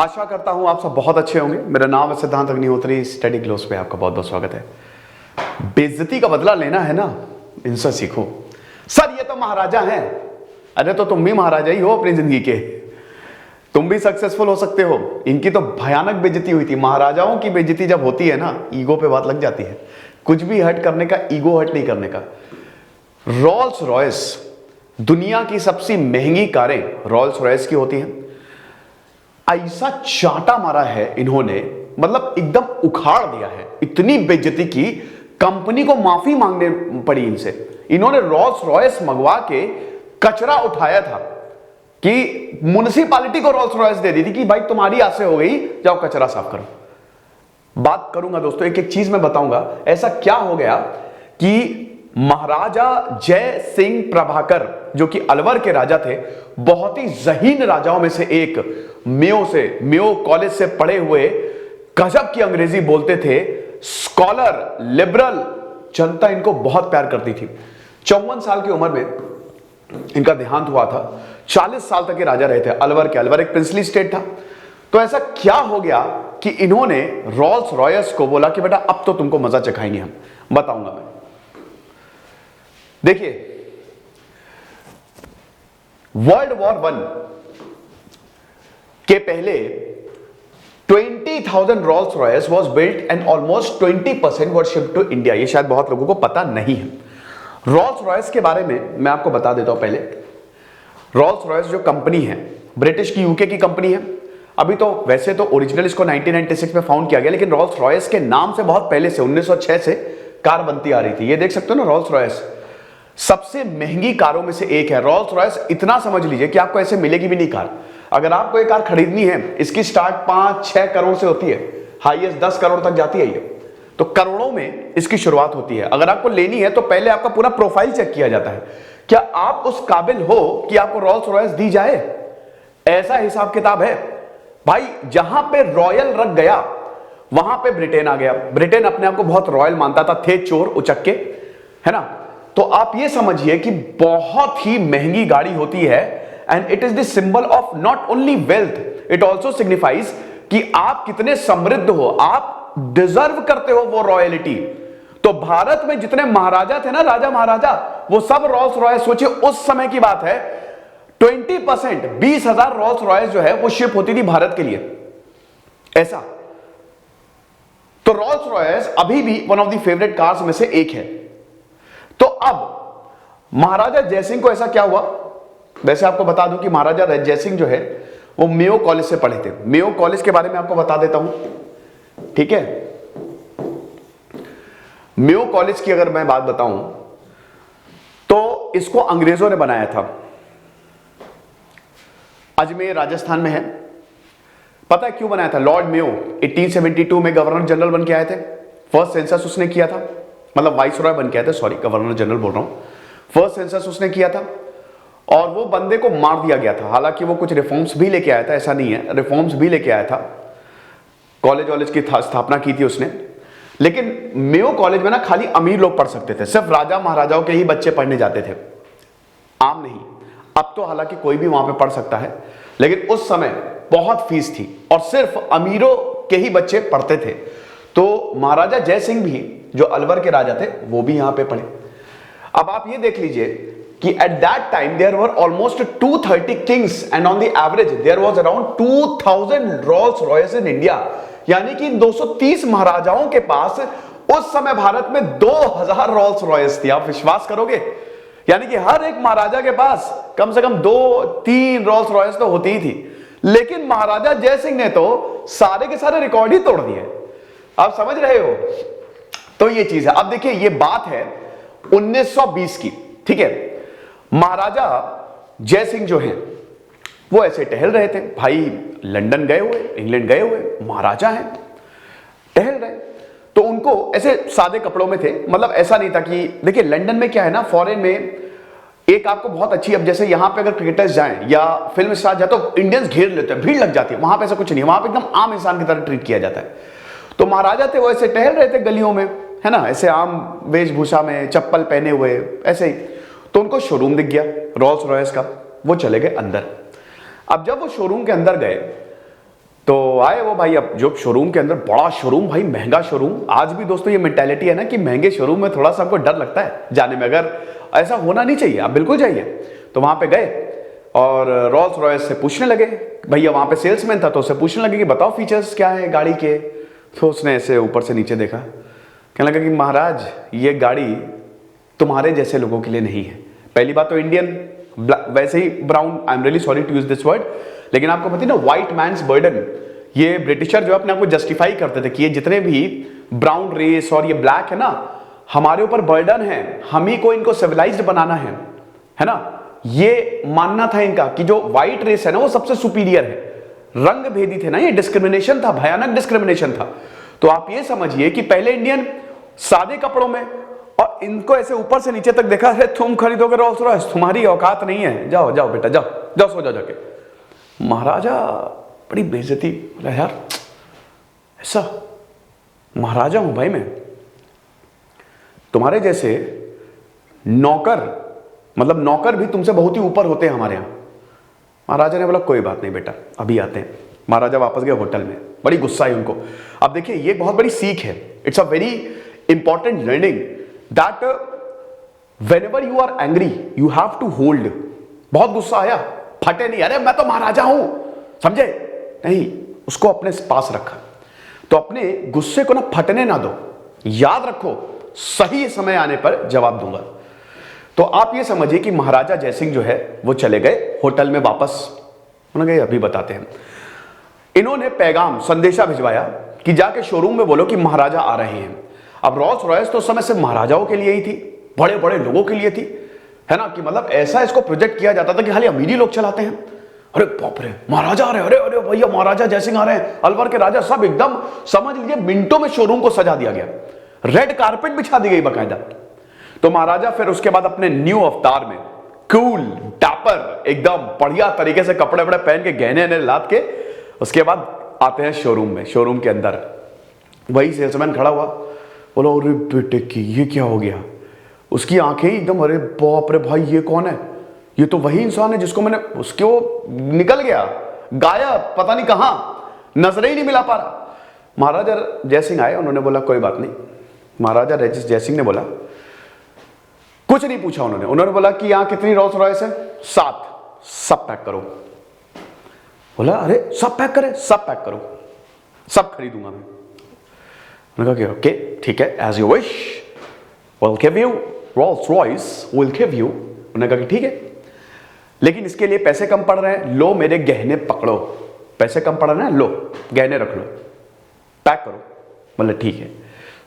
आशा करता हूं आप सब बहुत अच्छे होंगे। मेरा नाम है सिद्धांत अग्निहोत्री। स्टडी ग्लोस पे आपका बहुत बहुत स्वागत है। बेइज्जती का बदला लेना है ना, इनसे सीखो। सर ये तो महाराजा हैं। अरे तो तुम भी महाराजा ही हो अपनी जिंदगी के, तुम भी सक्सेसफुल हो सकते हो। इनकी तो भयानक बेइज्जती हुई थी। महाराजाओं की बेइज्जती जब होती है ना, ईगो पे बात लग जाती है। कुछ भी हर्ट करने का, ईगो हर्ट नहीं करने का। रोल्स रॉयस, दुनिया की सबसे महंगी कारें रोल्स रॉयस की होती हैं। ऐसा चाटा मारा है इन्होंने, मतलब एकदम उखाड़ दिया है। इतनी बेइज्जती की, कंपनी को माफी मांगने पड़ी इनसे। इन्होंने रोल्स रॉयस मंगवा के कचरा उठाया था कि म्युनिसिपैलिटी को रोल्स रॉयस दे दी थी कि भाई तुम्हारी आज से हो गई, जाओ कचरा साफ करो। बात करूंगा दोस्तों, एक एक चीज मैं बताऊंगा ऐसा क्या हो गया कि महाराजा जय सिंह प्रभाकर, जो कि अलवर के राजा थे, बहुत ही जहीन राजाओं में से एक, मेयो कॉलेज से पढ़े हुए, गजब की अंग्रेजी बोलते थे, स्कॉलर, लिबरल, जनता इनको बहुत प्यार करती थी। 54 साल की उम्र में इनका देहांत हुआ था। 40 साल तक ये राजा रहे थे अलवर के। अलवर एक प्रिंसली स्टेट था। तो ऐसा क्या हो गया कि इन्होंने रोल्स रॉयस को बोला कि बेटा अब तो तुमको मजा चखाएंगे हम। बताऊंगा मैं। देखिए, वर्ल्ड वॉर 1 के पहले 20,000 Rolls Royce was built and almost 20% were shipped to India. ये शायद बहुत लोगों को पता नहीं है। रोल्स रॉयस के बारे में मैं आपको बता देता हूं। पहले रोल्स रॉयस जो कंपनी है, ब्रिटिश की, यूके की कंपनी है। अभी तो वैसे तो ओरिजिनल इसको 1996 में फाउंड किया गया, लेकिन रोल्स रॉयस के नाम से बहुत पहले से 1906 से कार बनती आ रही थी। ये देख सकते हो ना, रोल्स रॉयस सबसे महंगी कारों में से एक है। रोल्स रॉयस, इतना समझ लीजिए कि आपको ऐसे मिलेगी भी नहीं कार। अगर आपको एक कार खरीदनी है, इसकी स्टार्ट 5-6 करोड़ से होती है, हाईएस्ट 10 करोड़ तक जाती है ये। तो करोड़ों में इसकी शुरुआत होती है। अगर आपको लेनी है तो पहले आपका पूरा प्रोफाइल चेक किया जाता है, क्या आप उस काबिल हो कि आपको रोल्स रॉयस दी जाए। ऐसा हिसाब किताब है भाई। जहां पे रॉयल रख गया वहां पे ब्रिटेन आ गया। ब्रिटेन अपने आप को बहुत रॉयल मानता था, थे चोर उचक्के, है ना। तो आप ये समझिए कि बहुत ही महंगी गाड़ी होती है। And it is the symbol of not only wealth, it also signifies कि आप कितने समृद्ध हो, आप डिजर्व करते हो वो रॉयलिटी। तो भारत में जितने महाराजा थे ना, राजा महाराजा, वो सब रोल्स रॉयस, सोचिए उस समय की बात है, 20%, 20,000 रोल्स रॉयस जो है वो शिप होती थी भारत के लिए। ऐसा तो रोल्स रॉयस अभी भी one of the favourite cars में से एक है। तो अब महाराजा जयसिंह को ऐसा क्या हुआ। वैसे आपको बता दूं कि महाराजा जयसिंह जो है वो मेयो कॉलेज से पढ़े थे। मेयो कॉलेज के बारे में आपको बता देता हूं, ठीक है। मेयो कॉलेज की अगर मैं बात बताऊं तो इसको अंग्रेजों ने बनाया था। अजमेर राजस्थान में है। पता है क्यों बनाया था? लॉर्ड मेयो 1872 में गवर्नर जनरल बन के आए थे। फर्स्ट सेंसस उसने किया था, मतलब वाइसरॉय बन के आए थे, सॉरी गवर्नर जनरल बोल रहा हूं। फर्स्ट सेंसस उसने किया था और वो बंदे को मार दिया गया था। हालांकि वो कुछ रिफॉर्म्स भी लेके आया था, ऐसा नहीं है, रिफॉर्म्स भी लेके आया था। कॉलेज वॉलेज की स्थापना की थी उसने। लेकिन मेयो कॉलेज में ना खाली अमीर लोग पढ़ सकते थे, सिर्फ राजा महाराजाओं के ही बच्चे पढ़ने जाते थे, आम नहीं। अब तो हालांकि कोई भी वहां पे पढ़ सकता है, लेकिन उस समय बहुत फीस थी और सिर्फ अमीरों के ही बच्चे पढ़ते थे। तो महाराजा जय सिंह भी, जो अलवर के राजा थे, वो भी यहां पे पढ़े। अब आप ये देख लीजिए कि at that time there were almost 230 kings and on the average there was around 2000 Rolls Royce in India. यानी कि इन 230 महाराजाओं के पास उस समय भारत में 2000 रोल्स रॉयस थी। आप विश्वास करोगे? यानी कि हर एक महाराजा के पास कम से कम 2-3 रोल्स रॉयस तो होती ही थी। लेकिन महाराजा जय सिंह ने तो सारे के सारे रिकॉर्ड ही तोड़ दिए। आप समझ रहे हो? तो ये चीज है। अब देखिए, ये बात है 1920 की, ठीक है। महाराजा जय सिंह जो हैं वो ऐसे टहल रहे थे भाई, लंदन गए हुए, इंग्लैंड गए हुए, महाराजा हैं, टहल रहे। तो उनको ऐसे सादे कपड़ों में थे, मतलब ऐसा नहीं था कि, देखिए लंदन में क्या है ना, फॉरेन में एक आपको बहुत अच्छी, अब जैसे यहां पे अगर क्रिकेटर्स जाएं या फिल्म स्टार जाए तो इंडियंस घेर लेते हैं, भीड़ लग जाती है। वहां पे ऐसा कुछ नहीं है, वहां पे एकदम आम इंसान की तरह ट्रीट किया जाता है। तो महाराजा थे वो ऐसे टहल रहे थे गलियों में, है ना, ऐसे आम वेशभूषा में, चप्पल पहने हुए ऐसे ही। तो उनको शोरूम दिख गया रोल्स रॉयस का, वो चले गए अंदर। अब जब वो शोरूम के अंदर गए तो आए वो भाई, अब जो शोरूम के अंदर बड़ा शोरूम भाई, महंगा शोरूम। आज भी दोस्तों ये मेंटालिटी है ना कि महंगे शोरूम में थोड़ा सा हमको डर लगता है जाने में, अगर ऐसा होना नहीं चाहिए, आप बिल्कुल जाइए। तो वहां पे गए और रोल्स रॉयस से पूछने लगे, भैया वहां पे सेल्समैन था तो उससे पूछने लगे कि बताओ फीचर्स क्या है गाड़ी के। तो उसने ऐसे ऊपर से नीचे देखा, कहने लगा कि महाराज ये गाड़ी तुम्हारे जैसे लोगों के लिए नहीं है। पहली बात तो इंडियन, वैसे ही brown, I am really sorry to use this word, लेकिन आपको पता है ना व्हाइट मैन्स बर्डन, ये ब्रिटिशर जो अपने आप को जस्टिफाई करते थे कि ये जितने भी ब्राउन रेस और ये ब्लैक है ना, हमारे ऊपर बर्डन है, हम ही को इनको सिविलाइज्ड बनाना है ना। ये मानना था इनका कि जो व्हाइट रेस है ना वो सबसे सुपीरियर है। रंग भेदी थे ना, ये डिस्क्रिमिनेशन था, भयानक डिस्क्रिमिनेशन था। तो आप ये समझिए कि पहले इंडियन सादे कपड़ों में, और इनको ऐसे ऊपर से नीचे तक देखा है, तुम खरीदोगे रोल्स रॉयस, तुम्हारी औकात नहीं है, जाओ जाओ बेटा जाओ जाओ, सो जाओ जाके। महाराजा बड़ी बेइज्जती, बोला यार ऐसा, महाराजा हूं भाई मैं, तुम्हारे जैसे नौकर, मतलब नौकर भी तुमसे बहुत ही ऊपर होते हैं हमारे यहां। महाराजा ने बोला कोई बात नहीं बेटा, अभी आते हैं। महाराजा वापस गए होटल में, बड़ी गुस्सा आई उनको। अब देखिए ये बहुत बड़ी सीख है, it's a very important learning that whenever you are angry you have to hold. बहुत गुस्सा आया, फटे नहीं, अरे मैं तो महाराजा हूं, समझे नहीं, उसको अपने पास रखा। तो अपने गुस्से को ना फटने ना दो, याद रखो सही समय आने पर जवाब दूंगा। तो आप ये समझिए कि महाराजा जयसिंह जो है वो चले गए होटल में वापस, उन्होंने कहा अभी बताते हैं। इन्होंने पैगाम, संदेशा भिजवाया कि जाके शोरूम में बोलो कि महाराजा आ रहे हैं। अब रोल्स रॉयस तो उस समय सिर्फ महाराजाओं के लिए ही थी, बड़े बड़े लोगों के लिए थी, है ना, कि मतलब ऐसा इसको प्रोजेक्ट किया जाता था कि खाली अमीरी लोग चलाते हैं। अरे बाप रे महाराजा आ रहे हैं, अरे अरे भैया महाराजा जयसिंह आ रहे हैं, अलवर के राजा, सब एकदम समझ लीजिए मिनटों में शोरूम को सजा दिया गया, रेड कारपेट बिछा दी गई बकायदा। तो महाराजा फिर उसके बाद अपने न्यू अवतार में कूल डैपर एकदम बढ़िया तरीके से कपड़े वपड़े पहन के, गहने लाद के, उसके बाद आते हैं शोरूम में। शोरूम के अंदर वही सेल्समैन खड़ा हुआ, बोला अरे बेटे की ये क्या हो गया। उसकी आंखें एकदम, अरे बाप रे भाई ये कौन है, ये तो वही इंसान है जिसको मैंने, उसके वो निकल गया गायब, पता नहीं कहां, नजर ही नहीं मिला पा रहा। महाराजा जयसिंह आए, उन्होंने बोला कोई बात नहीं। महाराजा जयसिंह ने बोला, कुछ नहीं पूछा उन्होंने बोला कि यहां कितनी रोल्स रॉयस है, 7, सब पैक करो। बोला अरे सब पैक करे, सब पैक करो, सब खरीदूंगा मैं। उन्होंने कहा ओके ठीक है, as you wish, will give you Rolls Royce, will give you. उन्होंने कहा कि ठीक है, लेकिन इसके लिए पैसे कम पड़ रहे हैं, लो मेरे गहने पकड़ो, पैसे कम पड़ रहे हैं, लो गहने रख लो, पैक करो। बोले ठीक है।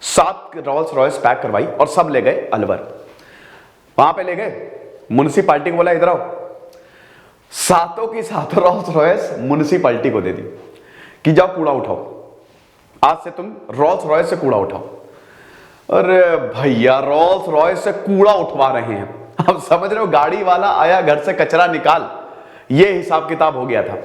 7 रोल्स रॉयस पैक करवाई और सब ले गए अलवर। वहां पे ले गए, म्युनिसिपैलिटी को बोला इधर आओ, 7 की 7 रोल्स रॉयस म्युनिसिपैलिटी को दे दी कि जाओ कूड़ा उठाओ, आज से तुम रोल्स रॉयस से कूड़ा उठाओ। अरे भैया रोल्स रॉयस से कूड़ा उठवा रहे हैं, आप समझ रहे हो, गाड़ी वाला आया घर से कचरा निकाल, ये हिसाब किताब हो गया था।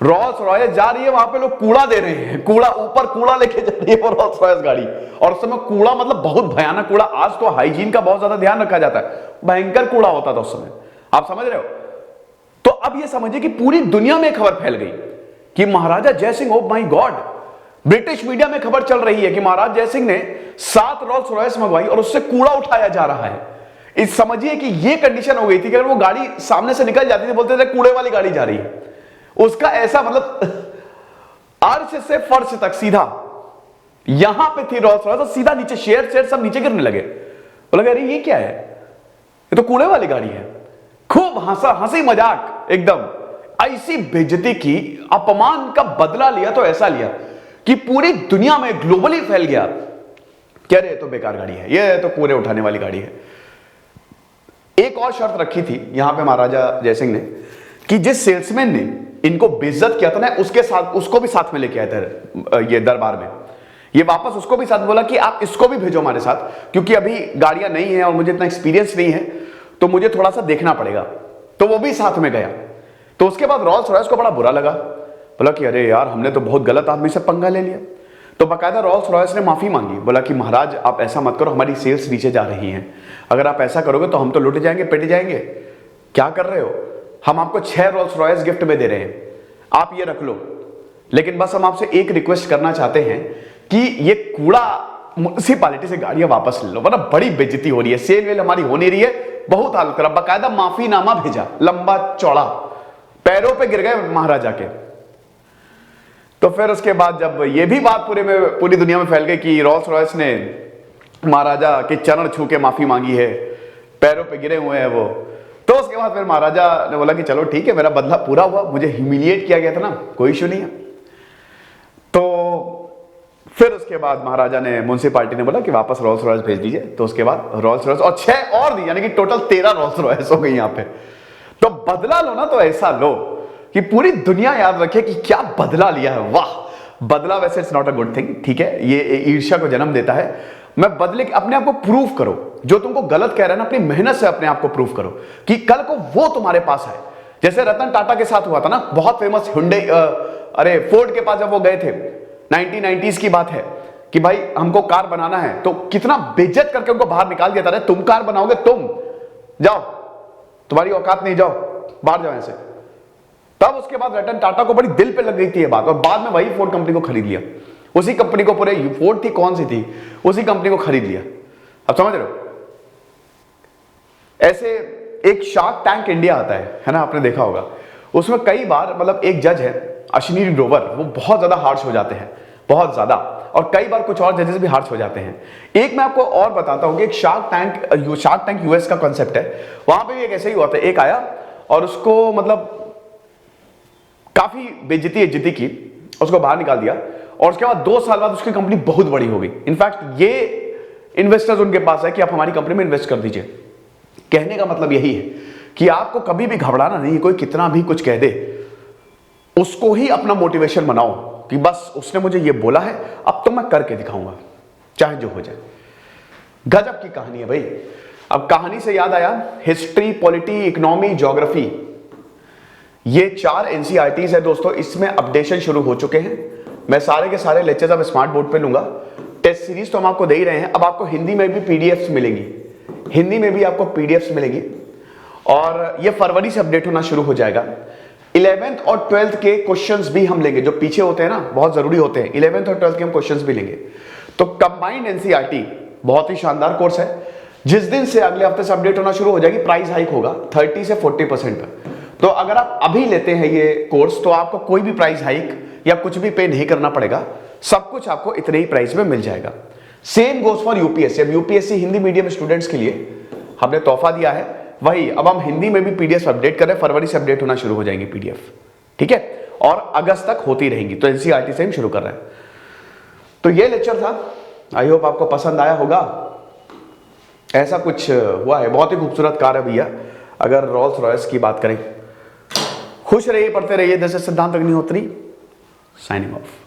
रोल्स रॉयस जा रही है, वहां पे लोग कूड़ा दे रहे हैं, कूड़ा ऊपर कूड़ा लेके जा रही है वो रोल्स रॉयस गाड़ी। और उस समय कूड़ा मतलब बहुत भयानक कूड़ा, आज तो हाइजीन का बहुत ज्यादा ध्यान रखा जाता है, भयंकर कूड़ा होता था उस समय, आप समझ रहे हो। तो अब ये समझिए कि पूरी दुनिया में खबर फैल गई कि Maharaja Jaisingh, oh my god, British media में खबर चल रही है कि महाराज जयसिंह ने 7 रोल्स रॉयस मंगवाई और उससे कूड़ा उठाया जा रहा है। इस समझिए कि ये कंडीशन हो गई थी कि अगर वो गाड़ी सामने से निकल जाती थी, बोलते थे कूड़े वाली गाड़ी जा रही है, उसका ऐसा मतलब अर्श से फर्श तक सीधा यहां पे थी रोल्स रॉयस, तो सीधा नीचे शेयर सब नीचे गिरने लगे। बोला अरे ये क्या है, ये तो कूड़े वाली गाड़ी है। खूब हंसा, हंसी मजाक एकदम, ऐसी बेइज्जती की, अपमान का बदला लिया तो ऐसा लिया कि पूरी दुनिया में ग्लोबली फैल गया, कह रहे तो बेकार गाड़ी है, ये तो कूड़े उठाने वाली गाड़ी है। एक और शर्त रखी थी यहां पे महाराजा जयसिंह ने कि जिस सेल्समैन ने इनको बेइज्जत किया था ना, उसके साथ, उसको भी साथ में लेके आए थे ये दरबार में, ये वापस उसको भी साथ, बोला कि आप इसको भी भेजो हमारे साथ, क्योंकि अभी गाड़ियां नहीं है और मुझे इतना एक्सपीरियंस नहीं है, तो मुझे थोड़ा सा देखना पड़ेगा। तो वो भी साथ में गया। तो उसके बाद रोल्स रॉयस को बड़ा बुरा लगा, बोला कि अरे यार हमने तो बहुत गलत आदमी से पंगा ले लिया। तो बाकायदा रोल्स रॉयस ने माफी मांगी, बोला कि महाराज आप ऐसा मत करो, हमारी सेल्स नीचे जा रही हैं, अगर आप ऐसा करोगे तो हम तो लुट जाएंगे, पिट जाएंगे, क्या कर रहे हो, हम आपको 6 रोल्स रॉयस गिफ्ट में दे रहे हैं, आप ये रख लो, लेकिन बस हम आपसे एक रिक्वेस्ट करना चाहते हैं कि ये कूड़ा म्युनिसिपैलिटी से गाड़ियां वापस ले लो, वरना बड़ी बेइज्जती हो रही है। सेल वेल हमारी हो नहीं रही है, बहुत हालत खराब। बाकायदा माफीनामा भेजा, लंबा चौड़ा, पैरों पे गिर गए महाराजा के। तो फिर उसके बाद जब ये भी बात पूरी दुनिया में फैल गई कि रोल्स रॉयस ने महाराजा के चरण छू के माफी मांगी है, पैरों पे गिरे हुए हैं वो, तो उसके बाद फिर महाराजा ने बोला कि चलो ठीक है, मेरा बदला पूरा हुआ, मुझे ह्यूमिलिएट किया गया था ना, कोई इशू नहीं है। तो फिर उसके बाद महाराजा ने, म्युनिसिपैलिटी ने बोला कि वापस रोल्स रॉयस भेज दीजिए। तो उसके बाद रोल्स रॉयस और 6 और दी, यानी कि टोटल 13 रोल्स रॉयस हो गई यहां पे। तो बदला लो ना तो ऐसा लो कि पूरी दुनिया याद रखे कि क्या बदला लिया है। वाह, बदला वैसे it's not a good thing, ठीक है, ये ईर्ष्या को जन्म देता है। मैं बदले अपने आप को प्रूव करो, जो तुमको गलत कह रहा है ना, अपनी मेहनत से अपने आप को प्रूव करो कि कल को वो तुम्हारे पास है। जैसे रतन टाटा के साथ हुआ था ना, बहुत फेमस अरे फोर्ड के पास जब वो गए थे, 1990s की बात है कि भाई हमको कार बनाना है, तो कितना बेइज्जत करके उनको बाहर निकाल दिया था। तुम कार बनाओगे, तुम जाओ, तुम्हारी औकात नहीं, जाओ बाहर जाओ ऐसे। तब उसके बाद रतन टाटा को बड़ी दिल पे लग गई थी ये बात, और बाद में वही फोर्ड कंपनी को खरीद लिया। उसी कंपनी को, पूरे फोर्ड थी कौन सी थी, उसी कंपनी को खरीद लिया। अब समझ रहे हो? ऐसे एक शार्क टैंक इंडिया आता है ना, आपने देखा होगा। उसमें कई बार मतलब एक जज है अश्विनी ग्रोवर, वो बहुत ज्यादा हार्श हो जाते हैं, बहुत ज्यादा, और कई बार कुछ और जजेस भी हार्श हो जाते हैं। एक मैं आपको और बताता हूं कि एक शार्क टैंक यूएस का कॉन्सेप्ट है, वहां पे भी एक ऐसे ही हुआ था। एक आया और उसको मतलब काफी बेइज्जती की, उसको बाहर निकाल दिया, और उसके बाद 2 साल बाद उसकी कंपनी बहुत बड़ी हो गई। इनफैक्ट ये इन्वेस्टर्स उनके पास है कि आप हमारी कंपनी में इन्वेस्ट कर दीजिए। कहने का मतलब यही है कि आपको कभी भी घबराना नहीं, कोई कितना भी कुछ कह दे, उसको ही अपना मोटिवेशन बनाओ कि बस उसने मुझे ये बोला है, अब तो मैं करके दिखाऊंगा, चाहे जो हो जाए। गजब की कहानी है भाई। अब कहानी से याद आया, हिस्ट्री, पॉलिटी, इकोनॉमी, ज्योग्राफी, ये 4 एनसीईआरटीज है दोस्तों, इसमें अपडेशन शुरू हो चुके हैं। मैं सारे के सारे लेक्चर्स अब स्मार्ट बोर्ड पे लूंगा। टेस्ट सीरीज तो हम आपको दे ही रहे हैं, अब आपको हिंदी में भी पीडीएफ्स मिलेंगी, हिंदी में भी आपको पीडीएफ्स मिलेंगी, और ये फरवरी से अपडेट होना शुरू हो जाएगा। 11th और 12th के क्वेश्चंस भी हम लेंगे, जो पीछे होते हैं ना, बहुत जरूरी होते हैं। 11th और 12th के हम क्वेश्चंस भी लेंगे। तो कंबाइंड एनसीईआरटी बहुत ही शानदार कोर्स है। जिस दिन से अगले हफ्ते से अपडेट होना शुरू हो जाएगी, प्राइस हाइक होगा 30 से 40% पर। तो अगर आप अभी लेते हैं ये कोर्स, तो आपको कोई भी प्राइस हाइक या कुछ भी पे नहीं करना पड़ेगा, सब कुछ आपको इतने ही प्राइस में मिल जाएगा। Same goes for UPSC. अब यूपीएससी हिंदी मीडियम स्टूडेंट्स के लिए हमने तोहफा दिया है, वही अब हम हिंदी में भी पीडीएफ अपडेट कर रहे हैं। फरवरी से अपडेट होना शुरू हो जाएंगी पीडीएफ, ठीक है, और अगस्त तक होती रहेंगी। तो एनसीईआरटी से हम शुरू कर रहे हैं। तो ये लेक्चर था, आई होप आपको पसंद आया होगा। ऐसा कुछ हुआ है, बहुत ही खूबसूरत कार है भैया, अगर रोल्स रॉयस की बात करें। खुश रहिए, पढ़ते रहिए। दिस इज सिद्धांत अग्निहोत्री, साइनिंग ऑफ।